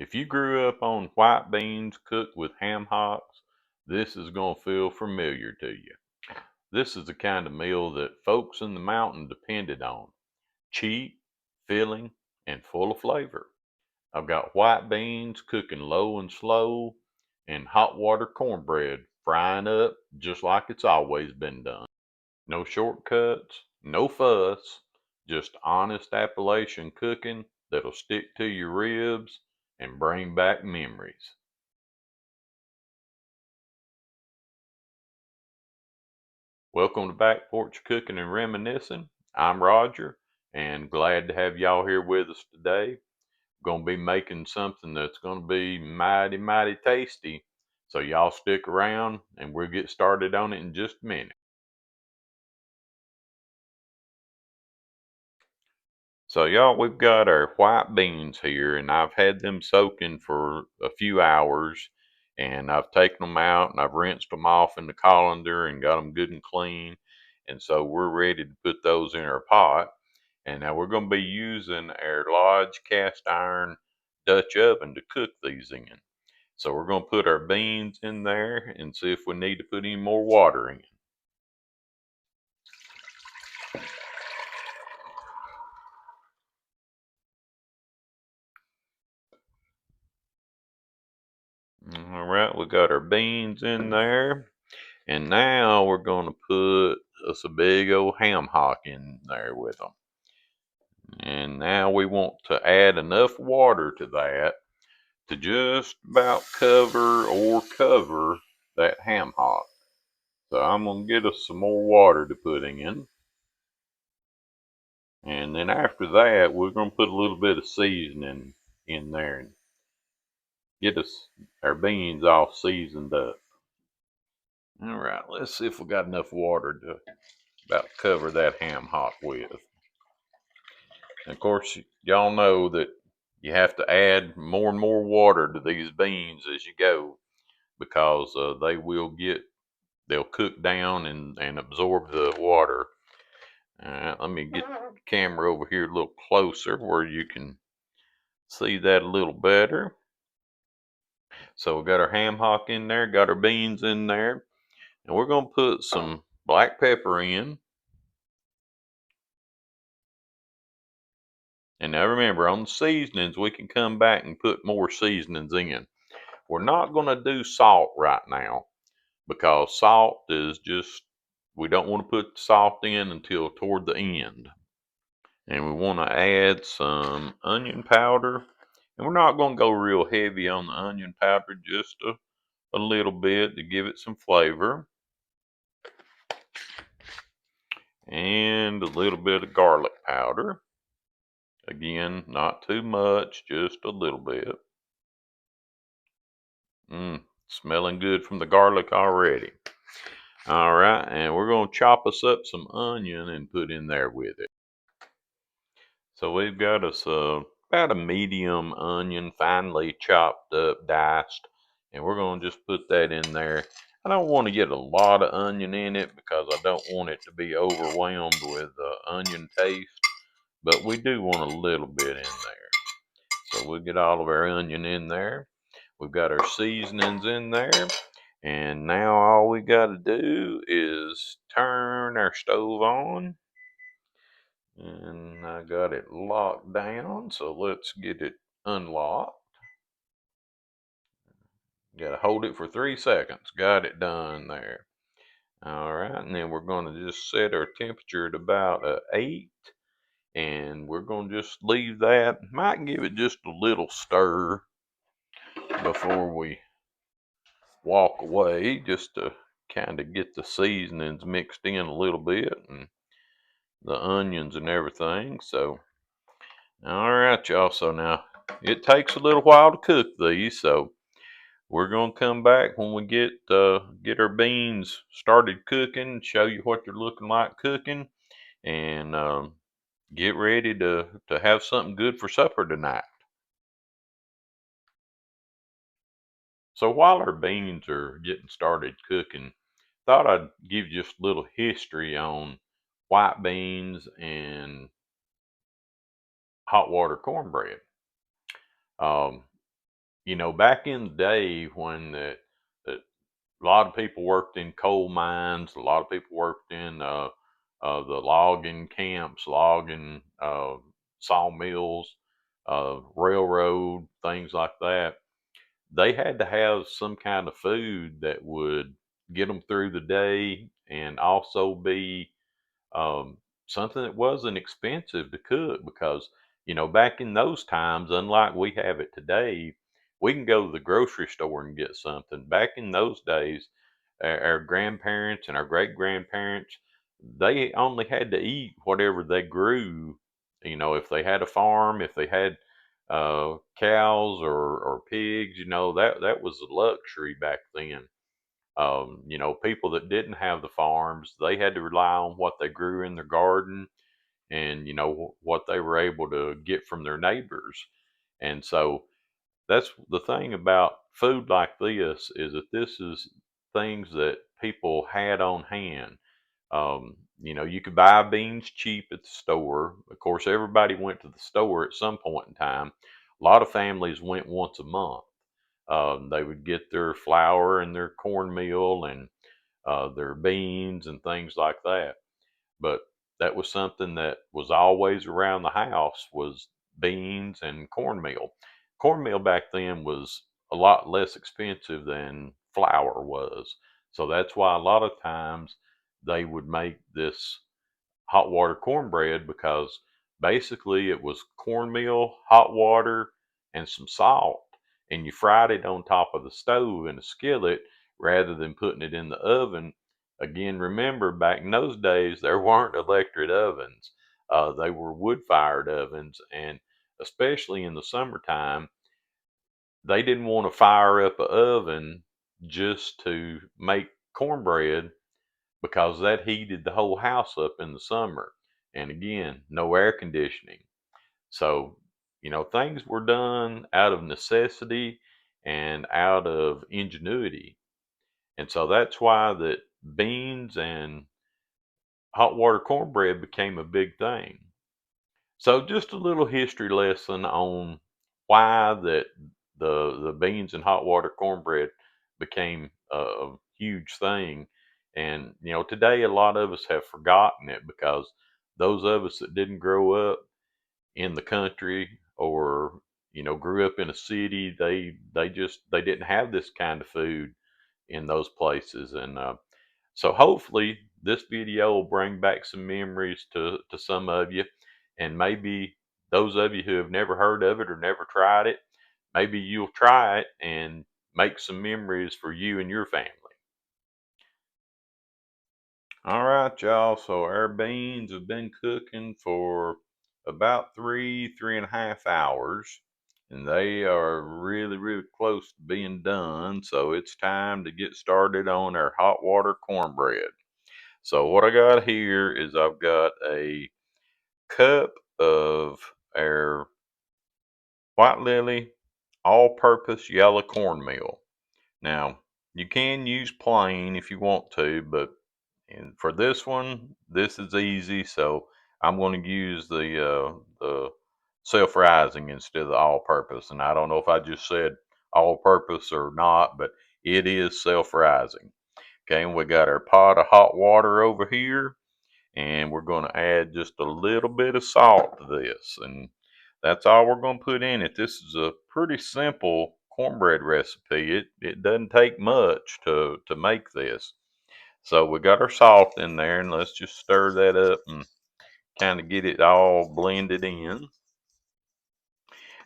If you grew up on white beans cooked with ham hocks, this is going to feel familiar to you. This is the kind of meal that folks in the mountain depended on. Cheap, filling, and full of flavor. I've got white beans cooking low and slow, and hot water cornbread frying up just like it's always been done. No shortcuts, no fuss, just honest Appalachian cooking that'll stick to your ribs and bring back memories. Welcome to Back Porch Cooking and Reminiscing. I'm Roger and glad to have y'all here with us today. Going to be making something that's going to be mighty, mighty tasty. So y'all stick around and we'll get started on it in just a minute. So y'all, we've got our white beans here and I've had them soaking for a few hours and I've taken them out and I've rinsed them off in the colander and got them good and clean. And so we're ready to put those in our pot. And now we're going to be using our Lodge cast iron Dutch oven to cook these in. So we're going to put our beans in there and see if we need to put any more water in. All right, we got our beans in there. And now we're going to put us a big old ham hock in there with them. And now we want to add enough water to that to just about cover that ham hock. So I'm going to get us some more water to put in. And then after that, we're going to put a little bit of seasoning in there and get us our beans all seasoned up. All right, let's see if we got enough water to about cover that ham hock with. And of course, y'all know that you have to add more and more water to these beans as you go because they'll cook down and absorb the water. Let me get the camera over here a little closer where you can see that a little better. So we got our ham hock in there, got our beans in there, and we're going to put some black pepper in. And now remember, on the seasonings, we can come back and put more seasonings in. We're not going to do salt right now because salt is just, we don't want to put salt in until toward the end. And we want to add some onion powder. And we're not going to go real heavy on the onion powder, just a little bit to give it some flavor. And a little bit of garlic powder. Again, not too much, just a little bit. Smelling good from the garlic already. All right, and we're going to chop us up some onion and put in there with it. So we've got us about a medium onion, finely chopped up, diced, and we're going to just put that in there. I don't want to get a lot of onion in it because I don't want it to be overwhelmed with onion taste, but we do want a little bit in there. So we'll get all of our onion in there. We've got our seasonings in there. And now all we got to do is turn our stove on. And I got it locked down. So let's get it unlocked. Got to hold it for 3 seconds. Got it done there. All right. And then we're going to just set our temperature at about 8. And we're going to just leave that. Might give it just a little stir before we walk away, just to kind of get the seasonings mixed in a little bit and the onions and everything. So, all right, y'all. So now it takes a little while to cook these. So we're gonna come back when we get our beans started cooking, show you what they're looking like cooking, and get ready to have something good for supper tonight. So while our beans are getting started cooking, thought I'd give you just a little history on white beans and hot water cornbread. Um, Back in the day when a lot of people worked in coal mines, a lot of people worked in the logging camps, logging sawmills, railroad, things like that. They had to have some kind of food that would get them through the day and also be um, something that wasn't expensive to cook because back in those times, unlike we have it today, we can go to the grocery store and get something. Back in those days, our grandparents and our great grandparents, they only had to eat whatever they grew. If they had a farm, if they had cows or pigs, that was a luxury back then. People that didn't have the farms, they had to rely on what they grew in their garden and, what they were able to get from their neighbors. And so that's the thing about food like this is that this is things that people had on hand. You could buy beans cheap at the store. Of course, everybody went to the store at some point in time. A lot of families went once a month. They would get their flour and their cornmeal and their beans and things like that. But that was something that was always around the house was beans and cornmeal. Cornmeal back then was a lot less expensive than flour was. So that's why a lot of times they would make this hot water cornbread because basically it was cornmeal, hot water, and some salt. And you fried it on top of the stove in a skillet rather than putting it in the oven. Again, remember back in those days, there weren't electric ovens. They were wood fired ovens. And especially in the summertime, they didn't want to fire up an oven just to make cornbread because that heated the whole house up in the summer. And again, no air conditioning. So, things were done out of necessity and out of ingenuity. And so that's why that beans and hot water cornbread became a big thing. So just a little history lesson on why that the beans and hot water cornbread became a huge thing. And today a lot of us have forgotten it because those of us that didn't grow up in the country or grew up in a city, they didn't have this kind of food in those places. And so hopefully this video will bring back some memories to some of you, and maybe those of you who have never heard of it or never tried it, maybe you'll try it and make some memories for you and your family. All right, y'all. So our beans have been cooking for about 3.5 hours, and they are really, really close to being done. So it's time to get started on our hot water cornbread. So what I got here is I've got a cup of our white lily all-purpose yellow cornmeal. Now, you can use plain if you want to, but for this one, this is easy, so I'm going to use the self-rising instead of the all-purpose. And I don't know if I just said all-purpose or not, but it is self-rising. Okay, and we got our pot of hot water over here, and we're going to add just a little bit of salt to this, and that's all we're going to put in it. This is a pretty simple cornbread recipe. It doesn't take much to make this. So we got our salt in there, and let's just stir that up and kind of get it all blended in.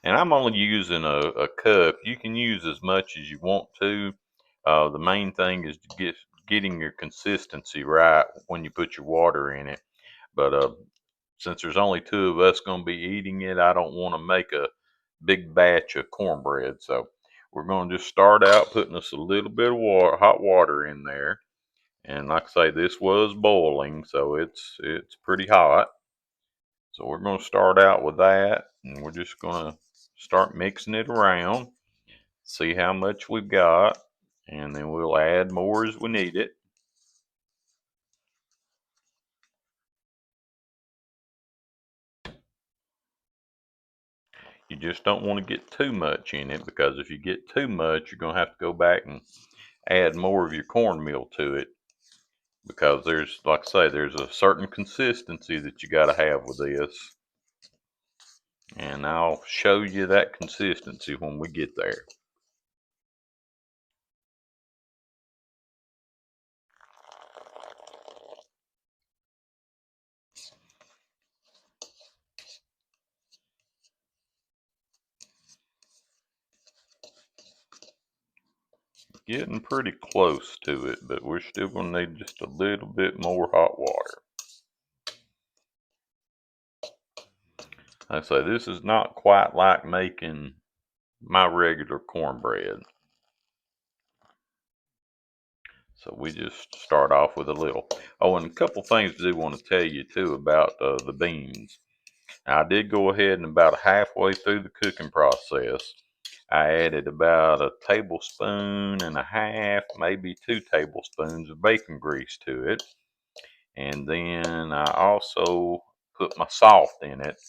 And I'm only using a cup. You can use as much as you want to. The main thing is to getting your consistency right when you put your water in it. But since there's only two of us going to be eating it, I don't want to make a big batch of cornbread. So we're going to just start out putting us a little bit of water, hot water in there. And like I say, this was boiling, so it's pretty hot. So we're going to start out with that, and we're just going to start mixing it around, see how much we've got, and then we'll add more as we need it. You just don't want to get too much in it, because if you get too much, you're going to have to go back and add more of your cornmeal to it, because there's, like I say, there's a certain consistency that you got to have with this. And I'll show you that consistency when we get there. Getting pretty close to it, but we're still going to need just a little bit more hot water. I say this is not quite like making my regular cornbread. So we just start off with a little. Oh, and a couple things I do want to tell you too about the beans. Now, I did go ahead and about halfway through the cooking process, I added about a tablespoon and a half, maybe 2 tablespoons of bacon grease to it. And then I also put my salt in it.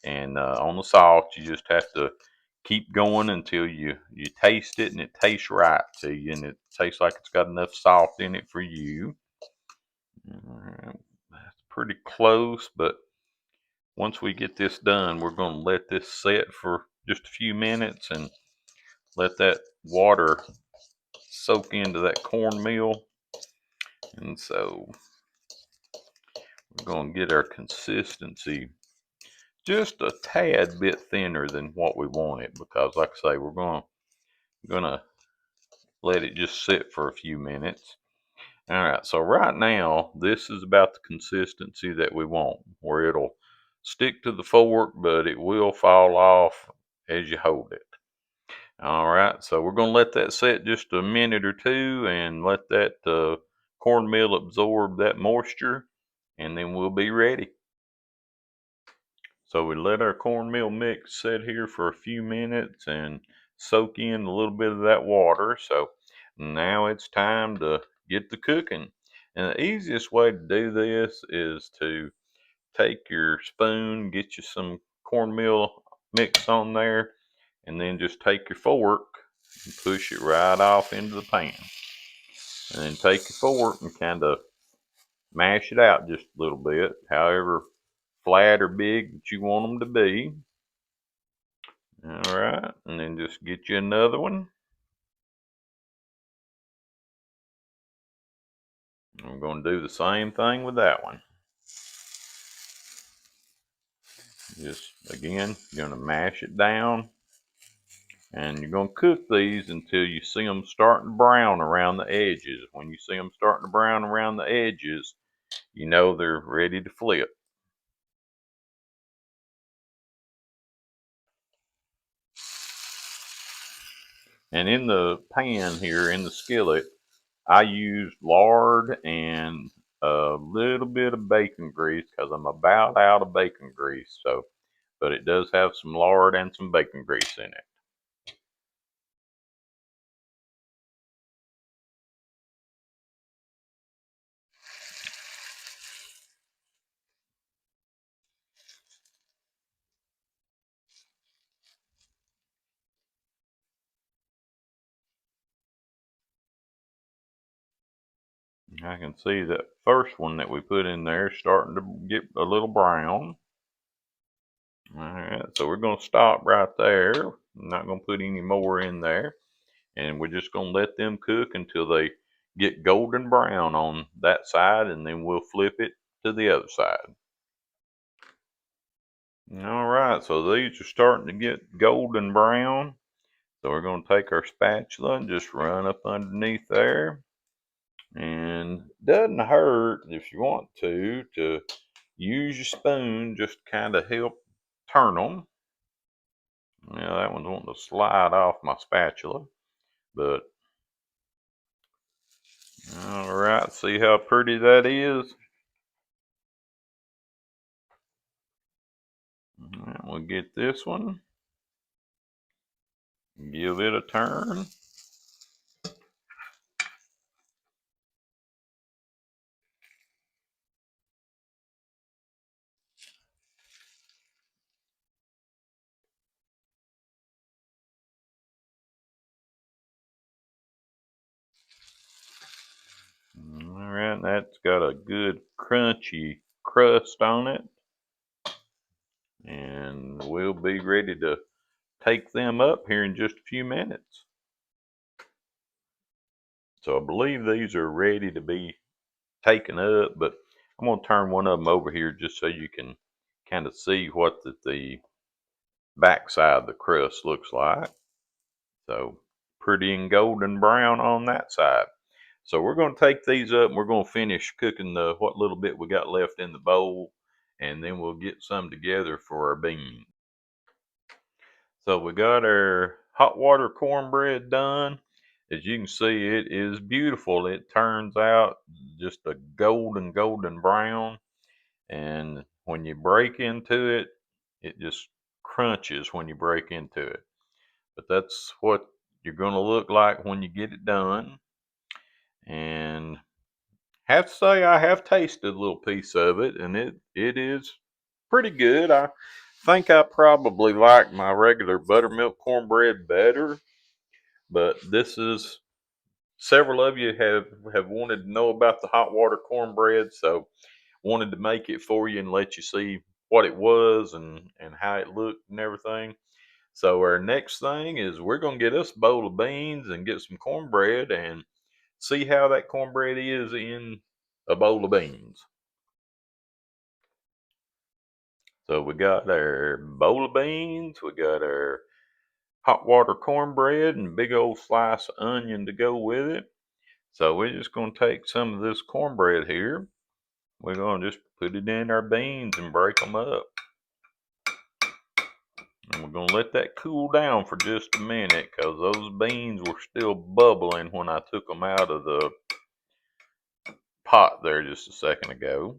And on the salt, you just have to keep going until you taste it and it tastes right to you, and it tastes like it's got enough salt in it for you. That's pretty close, but once we get this done, we're going to let this set for just a few minutes and let that water soak into that cornmeal. And so we're going to get our consistency just a tad bit thinner than what we want it, because like I say, we're gonna let it just sit for a few minutes. All right, so right now this is about the consistency that we want, where it'll stick to the fork but it will fall off as you hold it. All right, so we're gonna let that set just a minute or two and let that cornmeal absorb that moisture, and then we'll be ready. So we let our cornmeal mix sit here for a few minutes and soak in a little bit of that water. So now it's time to get the cooking. And the easiest way to do this is to take your spoon, get you some cornmeal mix on there, and then just take your fork and push it right off into the pan. And then take your fork and kind of mash it out just a little bit, however flat or big that you want them to be. All right, and then just get you another one. I'm going to do the same thing with that one. Just again, you're going to mash it down, and you're going to cook these until you see them starting to brown around the edges. When you see them starting to brown around the edges, you know they're ready to flip. And in the pan here, in the skillet, I used lard and a little bit of bacon grease, because I'm about out of bacon grease. So, but it does have some lard and some bacon grease in it. I can see that first one that we put in there is starting to get a little brown. All right, so we're going to stop right there. I'm not going to put any more in there. And we're just going to let them cook until they get golden brown on that side, and then we'll flip it to the other side. All right, so these are starting to get golden brown. So we're going to take our spatula and just run up underneath there. And doesn't hurt, if you want to use your spoon, just kind of help turn them. Yeah, that one's wanting to slide off my spatula, but all right, see how pretty that is? All right, we'll get this one, give it a turn. right, that's got a good crunchy crust on it. And we'll be ready to take them up here in just a few minutes. So I believe these are ready to be taken up, but I'm going to turn one of them over here just so you can kind of see what the backside of the crust looks like. So pretty and golden brown on that side. So we're going to take these up and we're going to finish cooking the what little bit we got left in the bowl, and then we'll get some together for our beans. So we got our hot water cornbread done. As you can see, it is beautiful. It turns out just a golden brown, and when you break into it, it just crunches when you break into it. But that's what you're going to look like when you get it done. And have to say I have tasted a little piece of it, and it is pretty good. I think I probably like my regular buttermilk cornbread better, but this is several of you have wanted to know about the hot water cornbread, so wanted to make it for you and let you see what it was and how it looked and everything. So our next thing is we're gonna get us a bowl of beans and get some cornbread and see how that cornbread is in a bowl of beans. So we got our bowl of beans, we got our hot water cornbread and big old slice of onion to go with it. So we're just going to take some of this cornbread here. We're going to just put it in our beans and break them up. And we're going to let that cool down for just a minute because those beans were still bubbling when I took them out of the pot there just a second ago.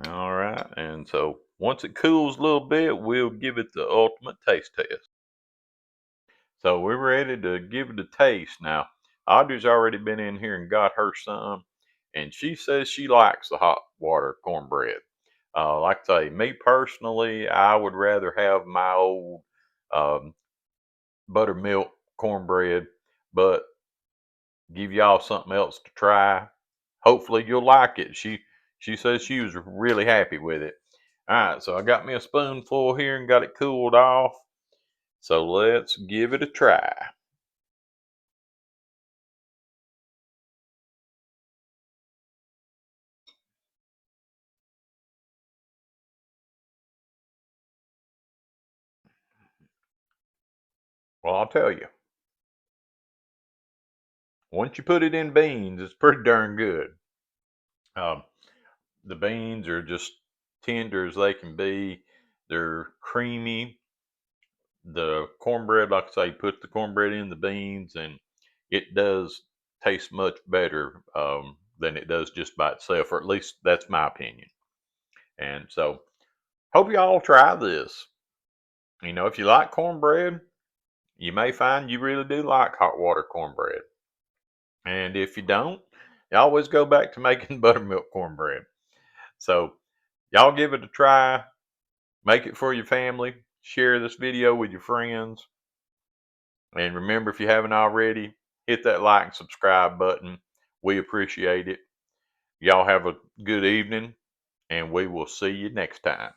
All right, and so once it cools a little bit, we'll give it the ultimate taste test. So we're ready to give it a taste. Now, Audrey's already been in here and got her some, and she says she likes the hot water cornbread. Like I say, me personally, I would rather have my old um, buttermilk cornbread, but give y'all something else to try. Hopefully you'll like it. She says she was really happy with it. All right, so I got me a spoonful here and got it cooled off. So let's give it a try. Well, I'll tell you, once you put it in beans, it's pretty darn good. Um, the beans are just tender as they can be. They're creamy. The cornbread, like I say, put the cornbread in the beans, and it does taste much better than it does just by itself, or at least that's my opinion. And so, hope you all try this. You know, if you like cornbread, you may find you really do like hot water cornbread. And if you don't, you always go back to making buttermilk cornbread. So, y'all give it a try. Make it for your family. Share this video with your friends. And remember, if you haven't already, hit that like and subscribe button. We appreciate it. Y'all have a good evening, and we will see you next time.